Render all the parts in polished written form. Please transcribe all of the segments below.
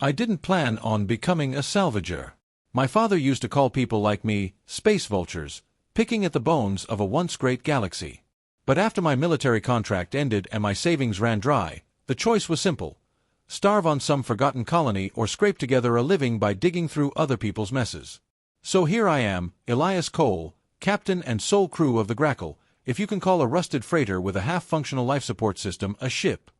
I didn't plan on becoming a salvager. My father used to call people like me space vultures, picking at the bones of a once great galaxy. But after my military contract ended and my savings ran dry, the choice was simple: starve on some forgotten colony or scrape together a living by digging through other people's messes. So here I am, Elias Cole, captain and sole crew of the Grackle, if you can call a rusted freighter with a half-functional life support system a ship.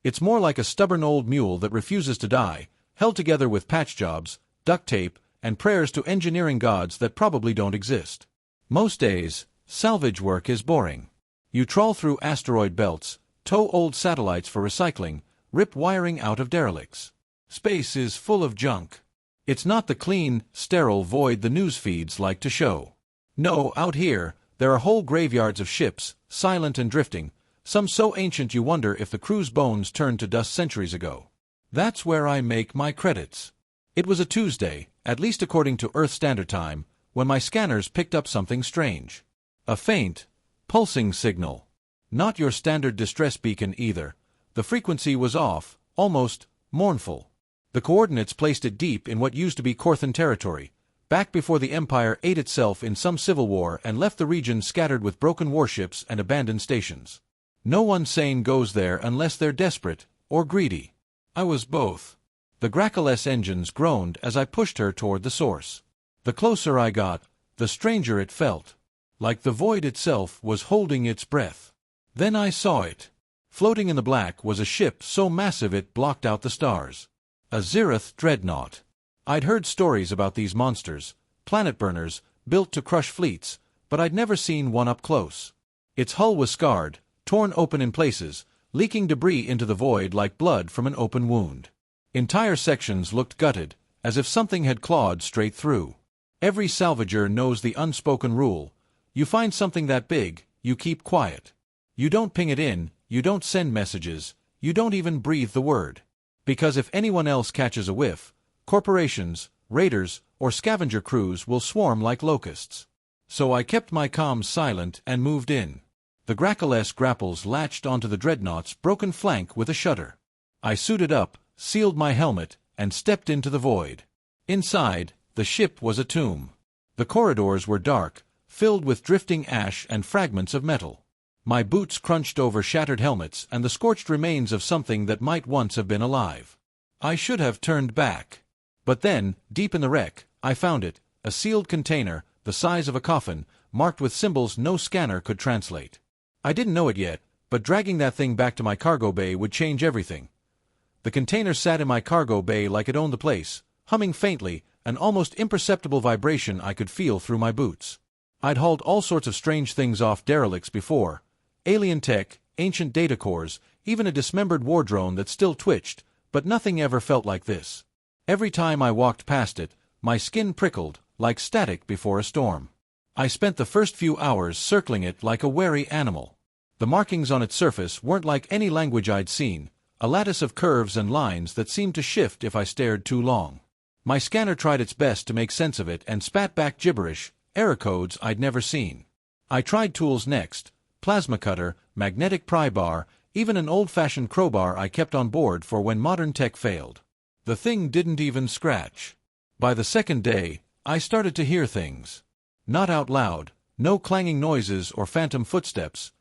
It's more like a stubborn old mule that refuses to die, held together with patch jobs, duct tape, and prayers to engineering gods that probably don't exist. Most days, salvage work is boring. You trawl through asteroid belts, tow old satellites for recycling, rip wiring out of derelicts. Space is full of junk. It's not the clean, sterile void the news feeds like to show. No, out here, there are whole graveyards of ships, silent and drifting, some so ancient you wonder if the crew's bones turned to dust centuries ago. That's where I make my credits. It was a Tuesday, at least according to Earth Standard Time, when my scanners picked up something strange. A faint, pulsing signal. Not your standard distress beacon either. The frequency was off, almost mournful. The coordinates placed it deep in what used to be Corthan territory, back before the Empire ate itself in some civil war and left the region scattered with broken warships and abandoned stations. No one sane goes there unless they're desperate or greedy. I was both. The Grackle's engines groaned as I pushed her toward the source. The closer I got, the stranger it felt. Like the void itself was holding its breath. Then I saw it. Floating in the black was a ship so massive it blocked out the stars. A Zereth dreadnought. I'd heard stories about these monsters, planet burners, built to crush fleets, but I'd never seen one up close. Its hull was scarred, torn open in places, leaking debris into the void like blood from an open wound. Entire sections looked gutted, as if something had clawed straight through. Every salvager knows the unspoken rule: you find something that big, you keep quiet. You don't ping it in, you don't send messages, you don't even breathe the word. Because if anyone else catches a whiff, corporations, raiders, or scavenger crews will swarm like locusts. So I kept my comms silent and moved in. The Grackle's grapples latched onto the dreadnought's broken flank with a shudder. I suited up, sealed my helmet, and stepped into the void. Inside, the ship was a tomb. The corridors were dark, filled with drifting ash and fragments of metal. My boots crunched over shattered helmets and the scorched remains of something that might once have been alive. I should have turned back. But then, deep in the wreck, I found it, a sealed container, the size of a coffin, marked with symbols no scanner could translate. I didn't know it yet, but dragging that thing back to my cargo bay would change everything. The container sat in my cargo bay like it owned the place, humming faintly, an almost imperceptible vibration I could feel through my boots. I'd hauled all sorts of strange things off derelicts before. Alien tech, ancient data cores, even a dismembered war drone that still twitched, but nothing ever felt like this. Every time I walked past it, my skin prickled, like static before a storm. I spent the first few hours circling it like a wary animal. The markings on its surface weren't like any language I'd seen, a lattice of curves and lines that seemed to shift if I stared too long. My scanner tried its best to make sense of it and spat back gibberish, error codes I'd never seen. I tried tools next: plasma cutter, magnetic pry bar, even an old-fashioned crowbar I kept on board for when modern tech failed. The thing didn't even scratch. By the second day, I started to hear things. Not out loud, no clanging noises or phantom footsteps.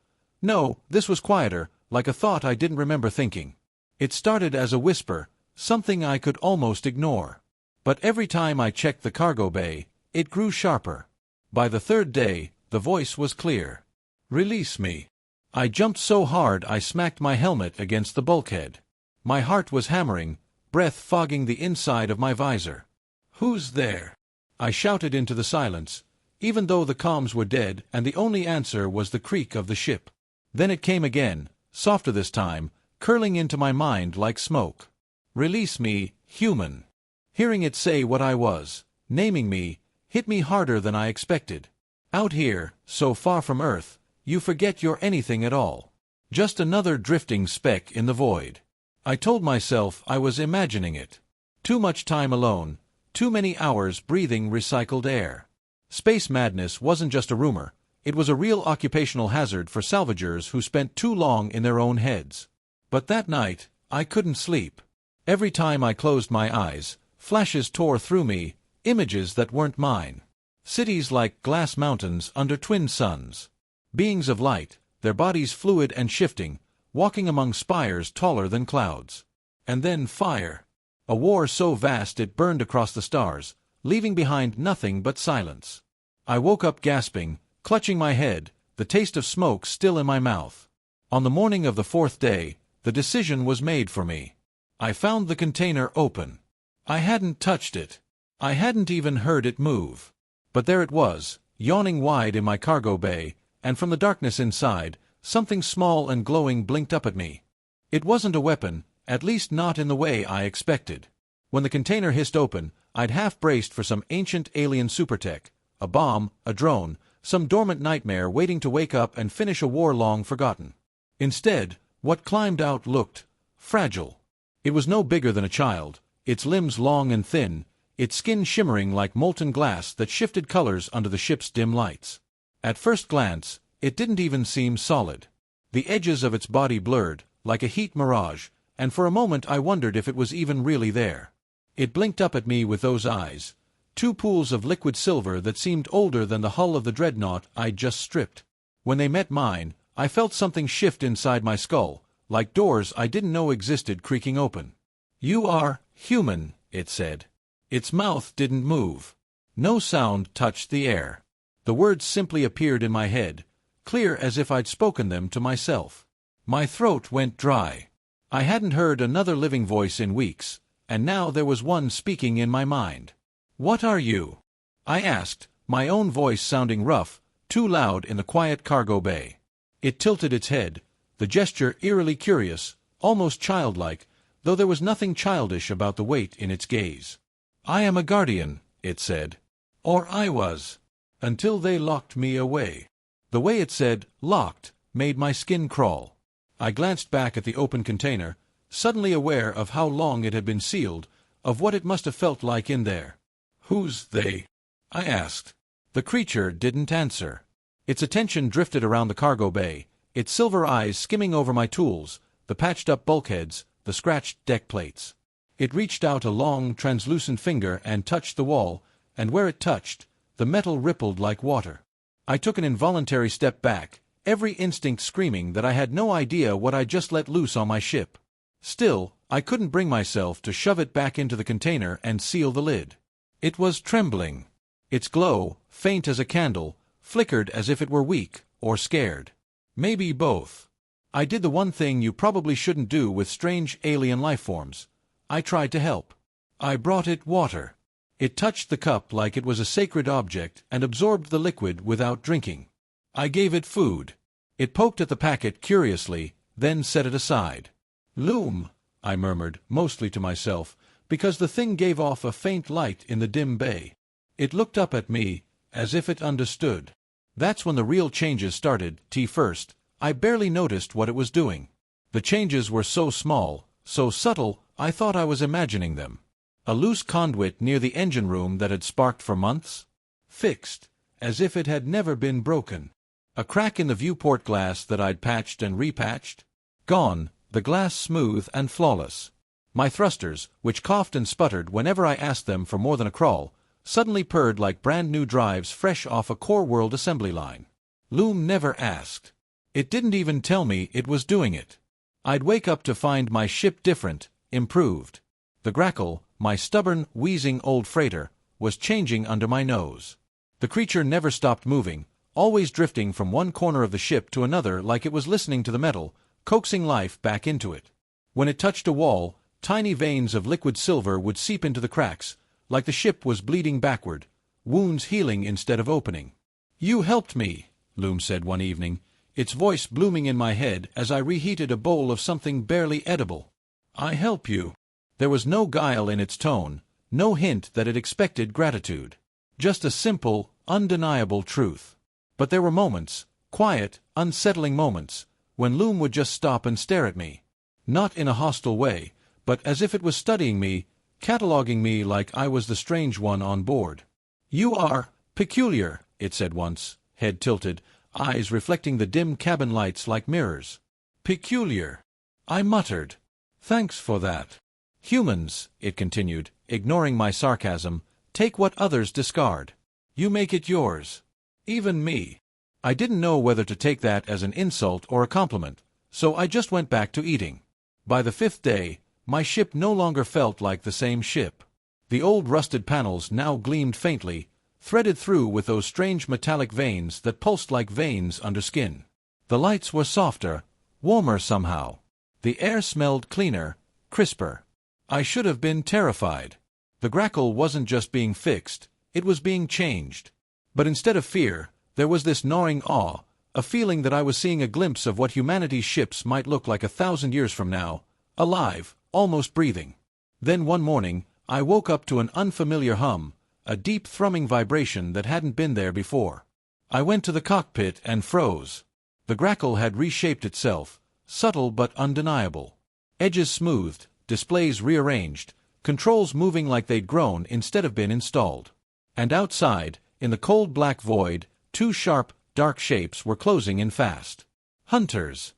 No, this was quieter, like a thought I didn't remember thinking. It started as a whisper, something I could almost ignore. But every time I checked the cargo bay, it grew sharper. By the third day, the voice was clear. "Release me." I jumped so hard I smacked my helmet against the bulkhead. My heart was hammering, breath fogging the inside of my visor. "Who's there?" I shouted into the silence, even though the comms were dead and the only answer was the creak of the ship. Then it came again, softer this time, curling into my mind like smoke. "Release me, human." Hearing it say what I was, naming me, hit me harder than I expected. Out here, so far from Earth, you forget you're anything at all. Just another drifting speck in the void. I told myself I was imagining it. Too much time alone, too many hours breathing recycled air. Space madness wasn't just a rumor, it was a real occupational hazard for salvagers who spent too long in their own heads. But that night, I couldn't sleep. Every time I closed my eyes, flashes tore through me, images that weren't mine. Cities like glass mountains under twin suns. Beings of light, their bodies fluid and shifting, walking among spires taller than clouds. And then fire. A war so vast it burned across the stars, leaving behind nothing but silence. I woke up gasping, clutching my head, the taste of smoke still in my mouth. On the morning of the fourth day, the decision was made for me. I found the container open. I hadn't touched it. I hadn't even heard it move. But there it was, yawning wide in my cargo bay, and from the darkness inside, something small and glowing blinked up at me. It wasn't a weapon, at least not in the way I expected. When the container hissed open, I'd half-braced for some ancient alien supertech, a bomb, a drone, some dormant nightmare waiting to wake up and finish a war long forgotten. Instead, what climbed out looked fragile. It was no bigger than a child, its limbs long and thin, its skin shimmering like molten glass that shifted colors under the ship's dim lights. At first glance, it didn't even seem solid. The edges of its body blurred, like a heat mirage, and for a moment I wondered if it was even really there. It blinked up at me with those eyes, two pools of liquid silver that seemed older than the hull of the dreadnought I'd just stripped. When they met mine, I felt something shift inside my skull, like doors I didn't know existed creaking open. "You are human," it said. Its mouth didn't move. No sound touched the air. The words simply appeared in my head, clear as if I'd spoken them to myself. My throat went dry. I hadn't heard another living voice in weeks, and now there was one speaking in my mind. "What are you?" I asked, my own voice sounding rough, too loud in the quiet cargo bay. It tilted its head, the gesture eerily curious, almost childlike, though there was nothing childish about the weight in its gaze. "I am a guardian," it said. "Or I was. Until they locked me away." The way it said, "locked," made my skin crawl. I glanced back at the open container, suddenly aware of how long it had been sealed, of what it must have felt like in there. "Who's they?" I asked. The creature didn't answer. Its attention drifted around the cargo bay, its silver eyes skimming over my tools, the patched-up bulkheads, the scratched deck plates. It reached out a long, translucent finger and touched the wall, and where it touched, the metal rippled like water. I took an involuntary step back, every instinct screaming that I had no idea what I'd just let loose on my ship. Still, I couldn't bring myself to shove it back into the container and seal the lid. It was trembling. Its glow, faint as a candle, flickered as if it were weak or scared. Maybe both. I did the one thing you probably shouldn't do with strange alien lifeforms. I tried to help. I brought it water. It touched the cup like it was a sacred object and absorbed the liquid without drinking. I gave it food. It poked at the packet curiously, then set it aside. "Loom," I murmured, mostly to myself, because the thing gave off a faint light in the dim bay. It looked up at me, as if it understood. That's when the real changes started. First, I barely noticed what it was doing. The changes were so small, so subtle, I thought I was imagining them. A loose conduit near the engine room that had sparked for months? Fixed, as if it had never been broken. A crack in the viewport glass that I'd patched and repatched? Gone, the glass smooth and flawless. My thrusters, which coughed and sputtered whenever I asked them for more than a crawl, suddenly purred like brand-new drives fresh off a Core World assembly line. Loom never asked. It didn't even tell me it was doing it. I'd wake up to find my ship different, improved. The Grackle, my stubborn, wheezing old freighter, was changing under my nose. The creature never stopped moving, always drifting from one corner of the ship to another like it was listening to the metal, coaxing life back into it. When it touched a wall, tiny veins of liquid silver would seep into the cracks, like the ship was bleeding backward, wounds healing instead of opening. "You helped me," Loom said one evening, its voice blooming in my head as I reheated a bowl of something barely edible. "I help you." There was no guile in its tone, no hint that it expected gratitude. Just a simple, undeniable truth. But there were moments, quiet, unsettling moments, when Loom would just stop and stare at me. Not in a hostile way, but as if it was studying me, cataloging me like I was the strange one on board. "You are peculiar," it said once, head tilted, eyes reflecting the dim cabin lights like mirrors. "Peculiar." I muttered. "Thanks for that." Humans, it continued, ignoring my sarcasm, take what others discard. You make it yours. Even me. I didn't know whether to take that as an insult or a compliment, so I just went back to eating. By the 5th day, my ship no longer felt like the same ship. The old rusted panels now gleamed faintly, threaded through with those strange metallic veins that pulsed like veins under skin. The lights were softer, warmer somehow. The air smelled cleaner, crisper. I should have been terrified. The grackle wasn't just being fixed, it was being changed. But instead of fear, there was this gnawing awe, a feeling that I was seeing a glimpse of what humanity's ships might look like 1,000 years from now, alive, almost breathing. Then one morning, I woke up to an unfamiliar hum, a deep thrumming vibration that hadn't been there before. I went to the cockpit and froze. The grackle had reshaped itself, subtle but undeniable. Edges smoothed, displays rearranged, controls moving like they'd grown instead of been installed. And outside, in the cold black void, 2 sharp, dark shapes were closing in fast. Hunters.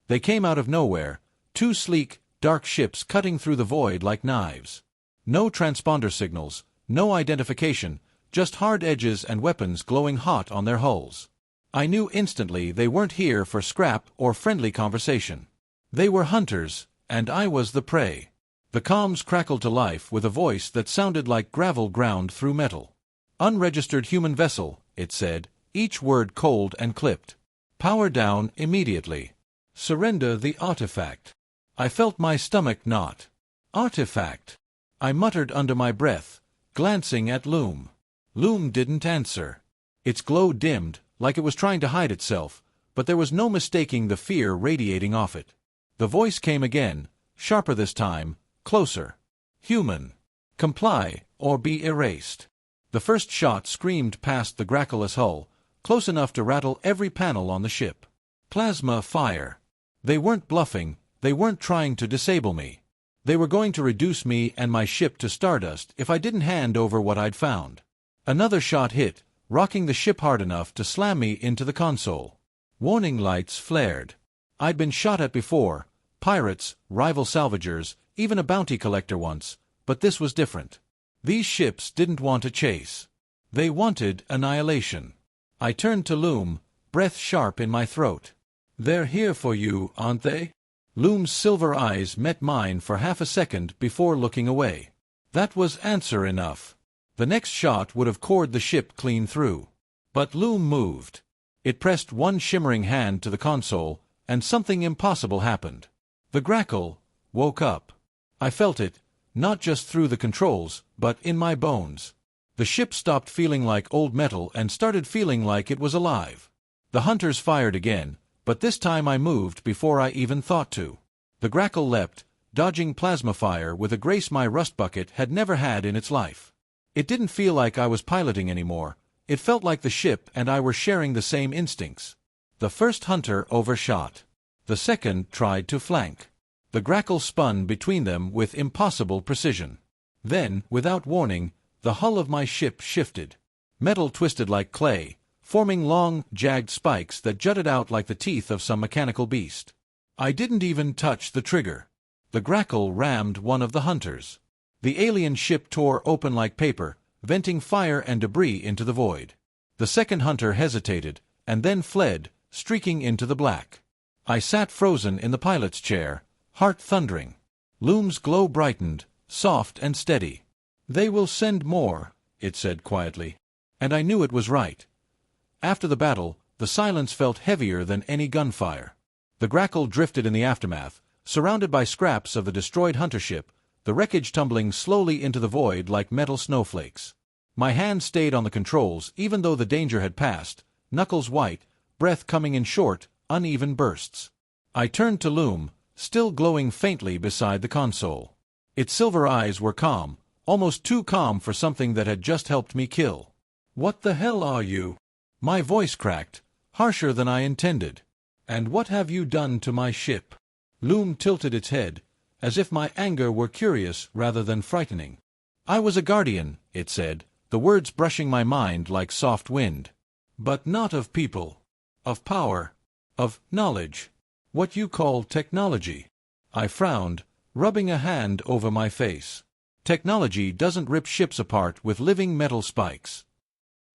They came out of nowhere, 2 sleek, dark ships cutting through the void like knives. No transponder signals, no identification, just hard edges and weapons glowing hot on their hulls. I knew instantly they weren't here for scrap or friendly conversation. They were hunters, and I was the prey. The comms crackled to life with a voice that sounded like gravel ground through metal. Unregistered human vessel, it said, each word cold and clipped. Power down immediately. Surrender the artifact. I felt my stomach knot. Artifact. I muttered under my breath, glancing at Loom. Loom didn't answer. Its glow dimmed, like it was trying to hide itself, but there was no mistaking the fear radiating off it. The voice came again, sharper this time, closer. Human. Comply, or be erased. The first shot screamed past the grackleless hull, close enough to rattle every panel on the ship. Plasma fire. They weren't bluffing, they weren't trying to disable me. They were going to reduce me and my ship to stardust if I didn't hand over what I'd found. Another shot hit, rocking the ship hard enough to slam me into the console. Warning lights flared. I'd been shot at before, pirates, rival salvagers, even a bounty collector once, but this was different. These ships didn't want a chase. They wanted annihilation. I turned to Loom, breath sharp in my throat. They're here for you, aren't they? Loom's silver eyes met mine for half a second before looking away. That was answer enough. The next shot would have cored the ship clean through. But Loom moved. It pressed one shimmering hand to the console, and something impossible happened. The grackle woke up. I felt it, not just through the controls, but in my bones. The ship stopped feeling like old metal and started feeling like it was alive. The hunters fired again, but this time I moved before I even thought to. The grackle leapt, dodging plasma fire with a grace my rust bucket had never had in its life. It didn't feel like I was piloting anymore. It felt like the ship and I were sharing the same instincts. The first hunter overshot. The second tried to flank. The grackle spun between them with impossible precision. Then, without warning, the hull of my ship shifted. Metal twisted like clay, forming long, jagged spikes that jutted out like the teeth of some mechanical beast. I didn't even touch the trigger. The grackle rammed one of the hunters. The alien ship tore open like paper, venting fire and debris into the void. The second hunter hesitated, and then fled, streaking into the black. I sat frozen in the pilot's chair, heart thundering. Loom's glow brightened, soft and steady. "They will send more," it said quietly. And I knew it was right. After the battle, the silence felt heavier than any gunfire. The grackle drifted in the aftermath, surrounded by scraps of the destroyed hunter ship, the wreckage tumbling slowly into the void like metal snowflakes. My hand stayed on the controls even though the danger had passed, knuckles white, breath coming in short, uneven bursts. I turned to Loom, still glowing faintly beside the console. Its silver eyes were calm, almost too calm for something that had just helped me kill. "What the hell are you?" My voice cracked, harsher than I intended. "And what have you done to my ship?" Loom tilted its head, as if my anger were curious rather than frightening. "I was a guardian," it said, the words brushing my mind like soft wind. "But not of people. Of power. Of knowledge. What you call technology." I frowned, rubbing a hand over my face. Technology doesn't rip ships apart with living metal spikes.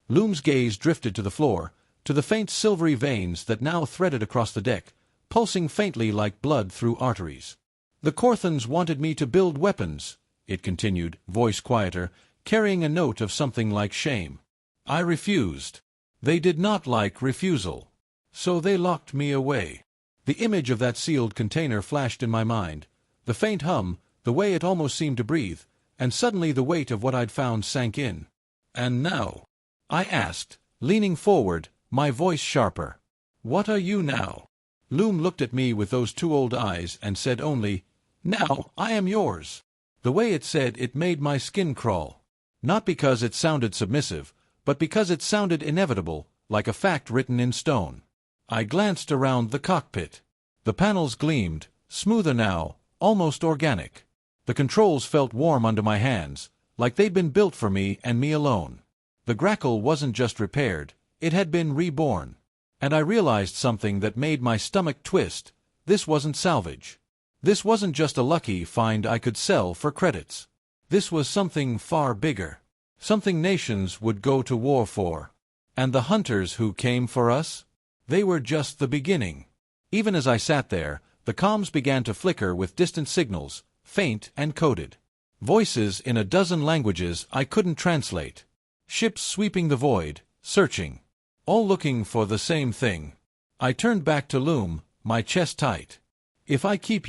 Loom's gaze drifted to the floor, to the faint silvery veins that now threaded across the deck, pulsing faintly like blood through arteries. The Corthans wanted me to build weapons, it continued, voice quieter, carrying a note of something like shame. I refused. They did not like refusal. So they locked me away. The image of that sealed container flashed in my mind, the faint hum, the way it almost seemed to breathe, and suddenly the weight of what I'd found sank in. And now? I asked, leaning forward, my voice sharper. What are you now? Loom looked at me with those two old eyes and said only, Now I am yours. The way it said it made my skin crawl. Not because it sounded submissive, but because it sounded inevitable, like a fact written in stone. I glanced around the cockpit. The panels gleamed, smoother now, almost organic. The controls felt warm under my hands, like they'd been built for me and me alone. The Grackle wasn't just repaired, it had been reborn. And I realized something that made my stomach twist. This wasn't salvage. This wasn't just a lucky find I could sell for credits. This was something far bigger. Something nations would go to war for. And the hunters who came for us? They were just the beginning. Even as I sat there, the comms began to flicker with distant signals, faint and coded. Voices in a dozen languages I couldn't translate. Ships sweeping the void, searching. All looking for the same thing. I turned back to Loom, my chest tight. If I keep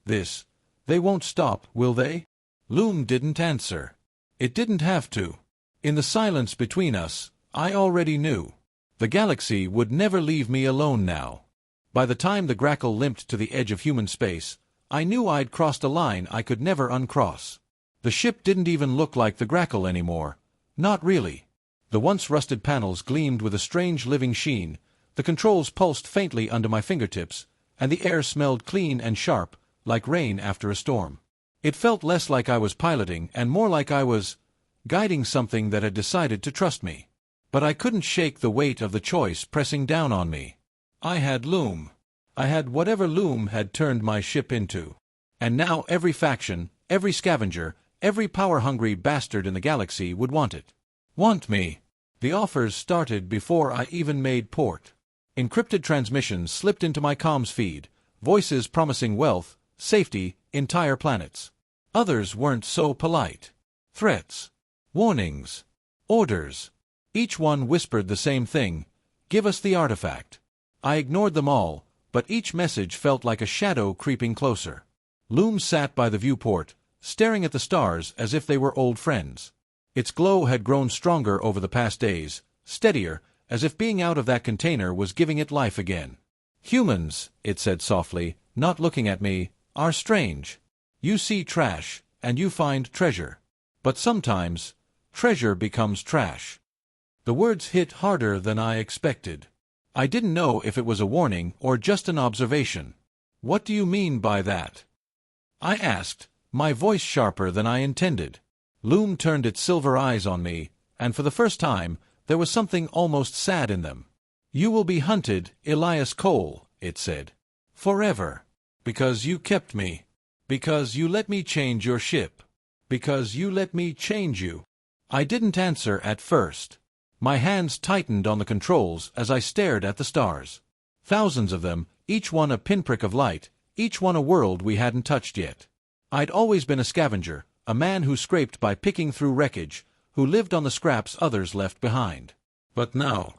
this, they won't stop, will they? Loom didn't answer. It didn't have to. In the silence between us, I already knew. The galaxy would never leave me alone now. By the time the Grackle limped to the edge of human space, I knew I'd crossed a line I could never uncross. The ship didn't even look like the Grackle anymore. Not really. The once rusted panels gleamed with a strange living sheen, the controls pulsed faintly under my fingertips, and the air smelled clean and sharp, like rain after a storm. It felt less like I was piloting and more like I was guiding something that had decided to trust me. But I couldn't shake the weight of the choice pressing down on me. I had Loom. I had whatever Loom had turned my ship into. And now every faction, every scavenger, every power-hungry bastard in the galaxy would want it. Want me. The offers started before I even made port. Encrypted transmissions slipped into my comms feed, voices promising wealth, safety, entire planets. Others weren't so polite. Threats. Warnings. Orders. Each one whispered the same thing, give us the artifact. I ignored them all, but each message felt like a shadow creeping closer. Loom sat by the viewport, staring at the stars as if they were old friends. Its glow had grown stronger over the past days, steadier, as if being out of that container was giving it life again. Humans, it said softly, not looking at me, are strange. You see trash, and you find treasure. But sometimes, treasure becomes trash. The words hit harder than I expected. I didn't know if it was a warning or just an observation. What do you mean by that? I asked, my voice sharper than I intended. Loom turned its silver eyes on me, and for the first time, there was something almost sad in them. You will be hunted, Elias Cole, it said. Forever. Because you kept me. Because you let me change your ship. Because you let me change you. I didn't answer at first. My hands tightened on the controls as I stared at the stars. Thousands of them, each one a pinprick of light, each one a world we hadn't touched yet. I'd always been a scavenger, a man who scraped by picking through wreckage, who lived on the scraps others left behind. But now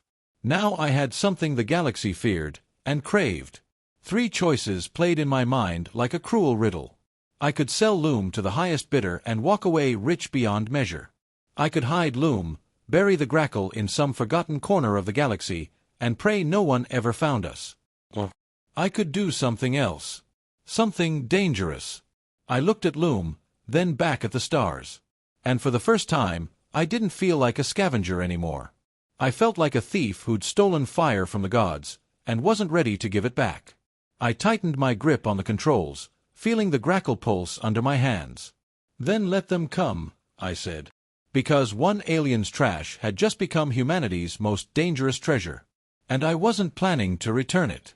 I had something the galaxy feared and craved. 3 choices played in my mind like a cruel riddle. I could sell Loom to the highest bidder and walk away rich beyond measure. I could hide Loom, bury the Grackle in some forgotten corner of the galaxy, and pray no one ever found us. I could do something else. Something dangerous. I looked at Loom, then back at the stars. And for the first time, I didn't feel like a scavenger anymore. I felt like a thief who'd stolen fire from the gods, and wasn't ready to give it back. I tightened my grip on the controls, feeling the Grackle pulse under my hands. Then let them come, I said. Because one alien's trash had just become humanity's most dangerous treasure. And I wasn't planning to return it.